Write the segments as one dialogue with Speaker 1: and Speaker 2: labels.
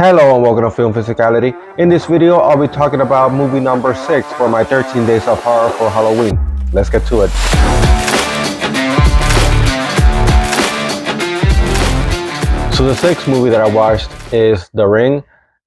Speaker 1: Hello and welcome to Film Physicality. In this video, I'll be talking about movie number 6 for my 13 days of horror for Halloween. Let's get to it. So the sixth movie that I watched is The Ring.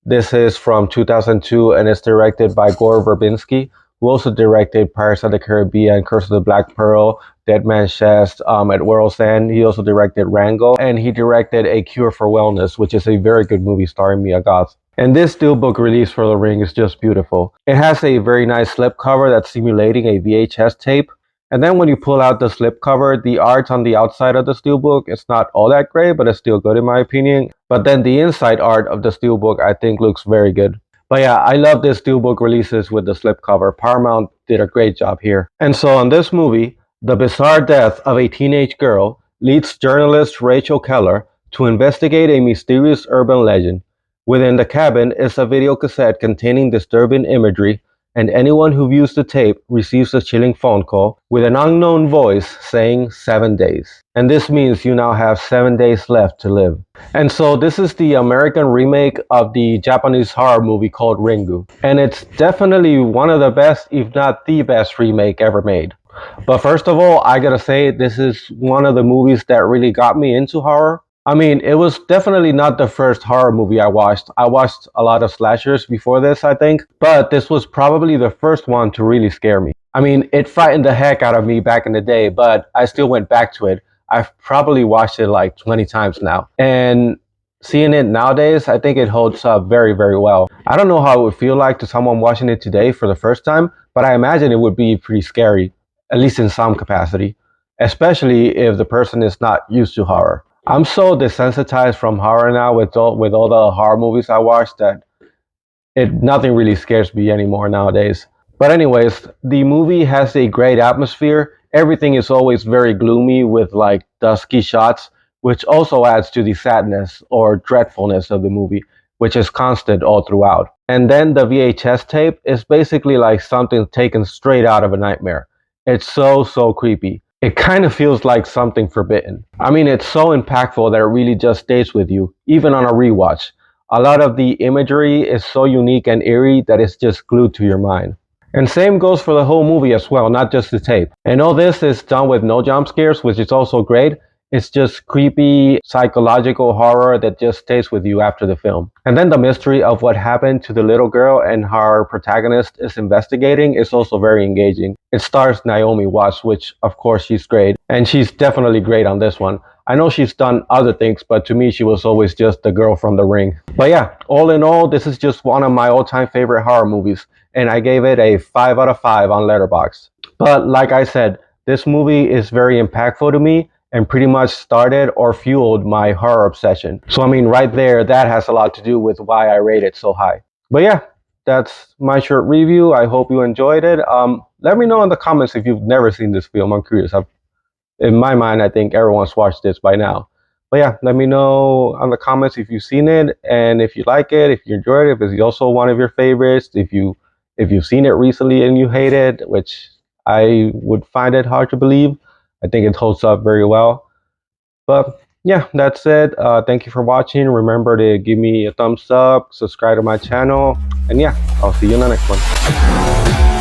Speaker 1: This is from 2002 and it's directed by Gore Verbinski, who also directed Pirates of the Caribbean, Curse of the Black Pearl, Dead Man's Chest, at World's End. He also directed Rango, and he directed A Cure for Wellness, which is a very good movie starring Mia Goth. And this Steelbook release for The Ring is just beautiful. It has a very nice slipcover that's simulating a VHS tape. And then when you pull out the slipcover, the art on the outside of the Steelbook is not all that great, but it's still good in my opinion. But then the inside art of the Steelbook I think looks very good. But yeah, I love this Steelbook releases with the slipcover. Paramount did a great job here. And so on this movie, the bizarre death of a teenage girl leads journalist Rachel Keller to investigate a mysterious urban legend. Within the cabin is a video cassette containing disturbing imagery, and anyone who views the tape receives a chilling phone call with an unknown voice saying 7 days. And this means you now have 7 days left to live. And so this is the American remake of the Japanese horror movie called Ringu. And it's definitely one of the best, if not the best remake ever made. But first of all, I gotta say, this is one of the movies that really got me into horror. I mean, it was definitely not the first horror movie I watched. I watched a lot of slashers before this, I think. But this was probably the first one to really scare me. I mean, it frightened the heck out of me back in the day, but I still went back to it. I've probably watched it like 20 times now. And seeing it nowadays, I think it holds up very, very well. I don't know how it would feel like to someone watching it today for the first time, but I imagine it would be pretty scary, at least in some capacity, especially if the person is not used to horror. I'm so desensitized from horror now with all the horror movies I watch that nothing really scares me anymore nowadays. But anyways, the movie has a great atmosphere. Everything is always very gloomy with like dusky shots, which also adds to the sadness or dreadfulness of the movie, which is constant all throughout. And then the VHS tape is basically like something taken straight out of a nightmare. It's so creepy. It kind of feels like something forbidden. I mean, it's so impactful that it really just stays with you, even on a rewatch. A lot of the imagery is so unique and eerie that it's just glued to your mind. And same goes for the whole movie as well, not just the tape. And all this is done with no jump scares, which is also great. It's just creepy, psychological horror that just stays with you after the film. And then the mystery of what happened to the little girl and how our protagonist is investigating is also very engaging. It stars Naomi, which of course she's great. And she's definitely great on this one. I know she's done other things, but to me she was always just the girl from The Ring. But yeah, all in all, this is just one of my all-time favorite horror movies. And I gave it a 5 out of 5 on Letterboxd. But like I said, this movie is very impactful to me and pretty much started or fueled my horror obsession. So I mean, right there, that has a lot to do with why I rate it so high. But yeah, that's my short review. I hope you enjoyed it. Let me know in the comments if you've never seen this film. I'm curious. In my mind, I think everyone's watched this by now. But yeah, let me know in the comments if you've seen it and if you like it, if you enjoyed it, if it's also one of your favorites, if you've seen it recently and you hate it, which I would find it hard to believe. I think it holds up very well. But yeah, that's it. Thank you for watching. Remember to give me a thumbs up, subscribe to my channel, and yeah, I'll see you in the next one.